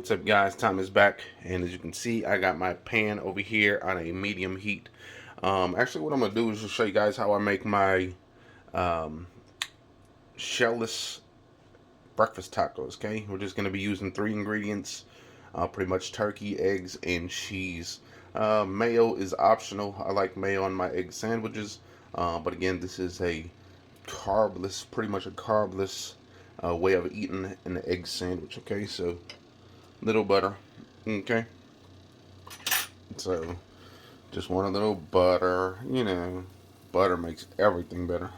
What's up, guys? Tom is back, and as you can see, I got my pan over here on a medium heat. Actually, what I'm gonna do is just show you guys how I make my um, shellless breakfast tacos. Okay, we're just gonna be using three ingredients: pretty much turkey, eggs, and cheese. Mayo is optional. I like mayo on my egg sandwiches, but again, this is a carbless, pretty much a carbless way of eating an egg sandwich. Okay, so little butter. Okay, so just want a little butter. Butter makes everything better.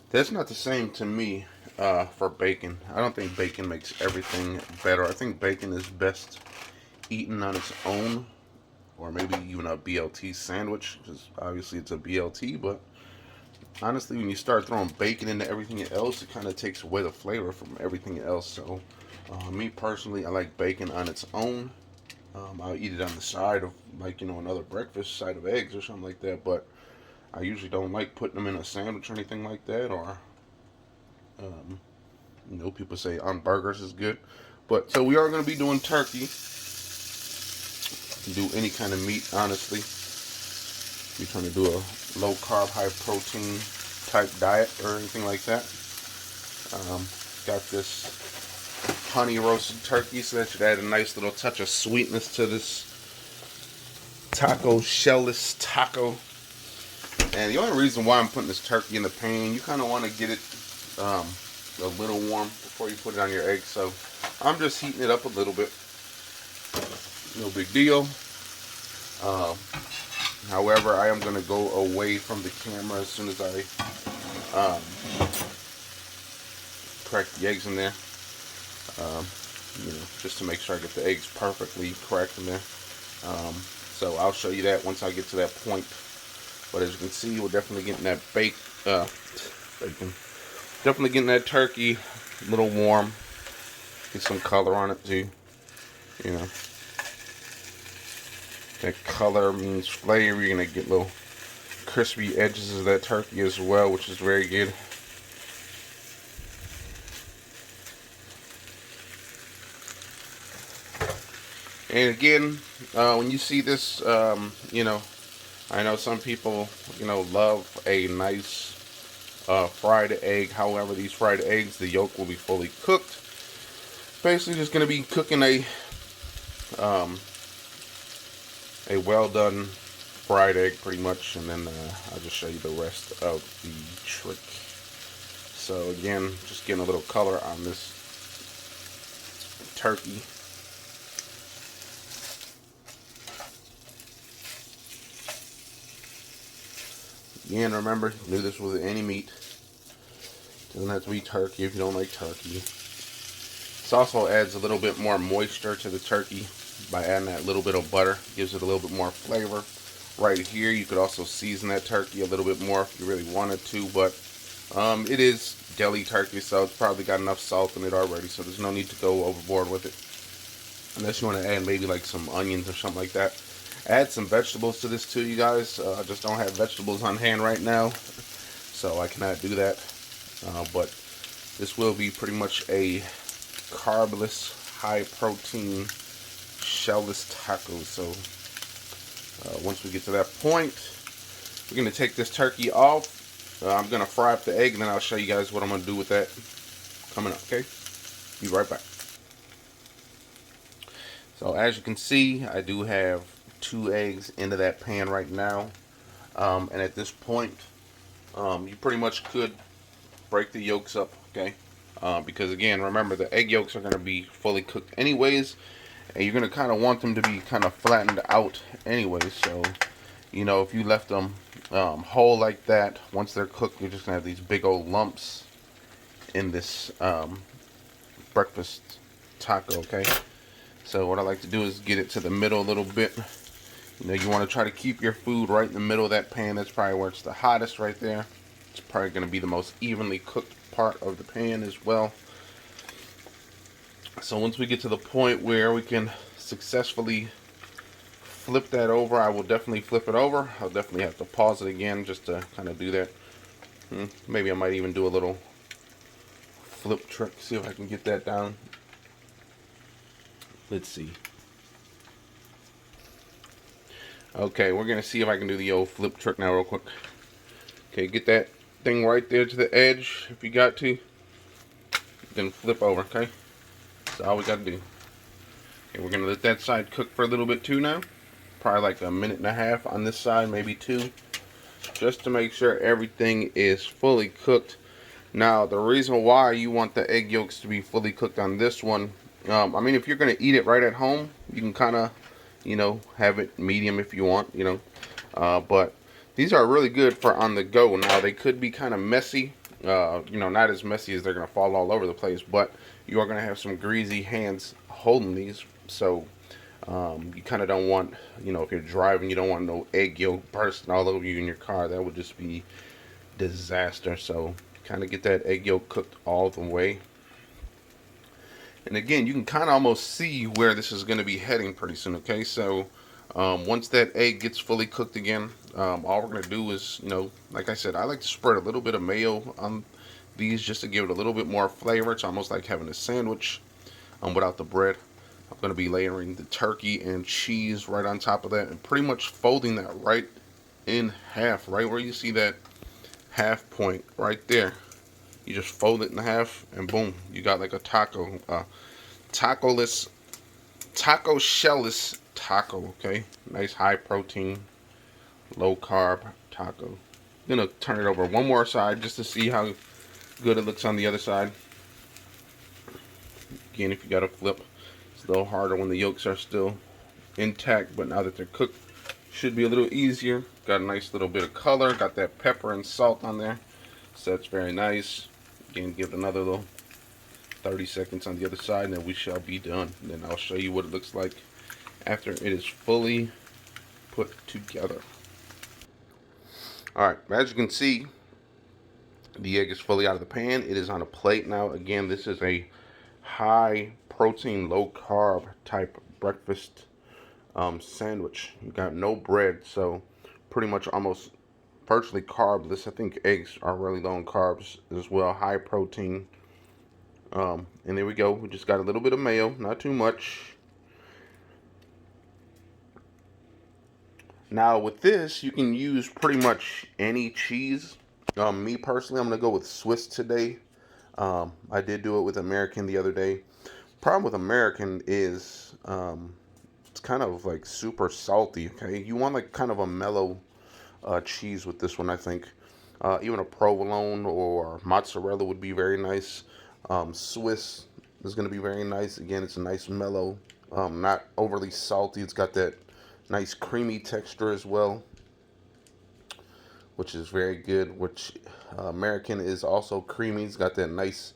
That's not the same to me for bacon. I don't think bacon makes everything better. I think bacon is best eaten on its own, or maybe even a BLT sandwich, because obviously it's a BLT, but honestly, when you start throwing bacon into everything else, it kind of takes away the flavor from everything else. So, me personally, I like bacon on its own. I'll eat it on the side of, like, another breakfast side of eggs or something like that, but I usually don't like putting them in a sandwich or anything like that, or, um, people say on burgers is good. But, so we are going to be doing turkey. Do any kind of meat, honestly. You're trying to do a low carb, high protein type diet or anything like that. Got this honey roasted turkey, so that should add a nice little touch of sweetness to this taco, shellless taco. And the only reason why I'm putting this turkey in the pan, you kind of want to get it a little warm before you put it on your egg. So I'm just heating it up a little bit. No big deal. However, I am going to go away from the camera as soon as I crack the eggs in there. Just to make sure I get the eggs perfectly cracked in there. So I'll show you that once I get to that point. But as you can see, we're definitely getting that bacon. Definitely getting that turkey a little warm. Get some color on it too. That color means flavor. You're gonna get little crispy edges of that turkey as well, which is very good. And again, when you see this, I know some people, love a nice fried egg. However, these fried eggs, the yolk will be fully cooked. Basically, just going to be cooking a well done fried egg, pretty much, and then I'll just show you the rest of the trick. So again, just getting a little color on this turkey. Again, remember, do this with any meat. Doesn't have to be turkey if you don't like turkey. This also adds a little bit more moisture to the turkey by adding that little bit of butter. Gives it a little bit more flavor. Right here, you could also season that turkey a little bit more if you really wanted to, but it is deli turkey, so it's probably got enough salt in it already, so there's no need to go overboard with it. Unless you want to add maybe like some onions or something like that. Add some vegetables to this too, you guys. I just don't have vegetables on hand right now, so I cannot do that. But this will be pretty much a carbless, high protein, shellless taco. So once we get to that point, we're going to take this turkey off. I'm going to fry up the egg, and then I'll show you guys what I'm going to do with that coming up, okay? Be right back. So as you can see, I do have 2 eggs into that pan right now. And at this point, you pretty much could break the yolks up, okay? Because again, remember, the egg yolks are going to be fully cooked anyways, and you're going to kind of want them to be kind of flattened out anyways. So, if you left them whole like that, once they're cooked, you're just going to have these big old lumps in this breakfast taco, okay? So what I like to do is get it to the middle a little bit. You want to try to keep your food right in the middle of that pan. That's probably where it's the hottest right there. It's probably going to be the most evenly cooked part of the pan as well. So once we get to the point where we can successfully flip that over, I will definitely flip it over. I'll definitely have to pause it again just to kind of do that. Maybe I might even do a little flip trick, see if I can get that down. Let's see. Okay, we're gonna see if I can do the old flip trick now real quick. Okay, get that thing right there to the edge if you got to. Then flip over, okay? That's all we gotta do. Okay, we're gonna let that side cook for a little bit too now. Probably like a minute and a half on this side, maybe 2. Just to make sure everything is fully cooked. Now, the reason why you want the egg yolks to be fully cooked on this one, I mean, if you're going to eat it right at home, you can kind of, have it medium if you want, but these are really good for on the go. Now, they could be kind of messy, not as messy as they're going to fall all over the place, but you are going to have some greasy hands holding these, so you kind of don't want, if you're driving, you don't want no egg yolk bursting all over you in your car. That would just be disaster. So kind of get that egg yolk cooked all the way. And again, you can kind of almost see where this is going to be heading pretty soon. Okay, so once that egg gets fully cooked again, all we're going to do is, like I said, I like to spread a little bit of mayo on these just to give it a little bit more flavor. It's almost like having a sandwich without the bread. I'm going to be layering the turkey and cheese right on top of that and pretty much folding that right in half, right where you see that half point right there. You just fold it in half and boom, you got like a taco, taco shellless taco, okay? Nice high protein, low carb taco. I'm going to turn it over one more side just to see how good it looks on the other side. Again, if you got to flip, it's a little harder when the yolks are still intact, but now that they're cooked, should be a little easier. Got a nice little bit of color, got that pepper and salt on there, so that's very nice. Again, give it another little 30 seconds on the other side, and then we shall be done. And then I'll show you what it looks like after it is fully put together. Alright, as you can see, the egg is fully out of the pan. It is on a plate now. Again, this is a high protein, low carb type breakfast sandwich. You got no bread, so pretty much almost virtually carbless. I think eggs are really low in carbs as well. High protein. And there we go. We just got a little bit of mayo, not too much. Now with this, you can use pretty much any cheese. Me personally, I'm gonna go with Swiss today. I did do it with American the other day. Problem with American is it's kind of like super salty. Okay, you want like kind of a mellow cheese with this one, I think. Even a provolone or mozzarella would be very nice. Swiss is going to be very nice. Again, it's a nice mellow, not overly salty. It's got that nice creamy texture as well, which is very good. Which American is also creamy. It's got that nice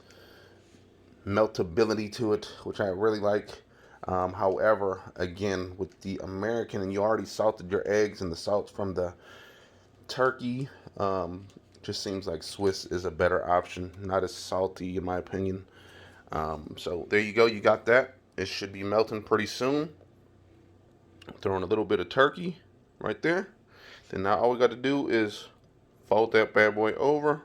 meltability to it, which I really like. However, again, with the American, and you already salted your eggs, and the salt from the turkey just seems like Swiss is a better option. Not as salty, in my opinion. So there you go. You got that. It should be melting pretty soon. Throwing a little bit of turkey right there. Then now all we got to do is fold that bad boy over.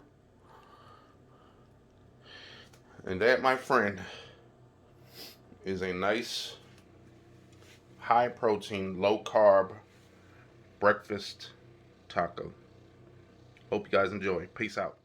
And that, my friend, is a nice high protein, low carb breakfast taco. Hope you guys enjoy. Peace out.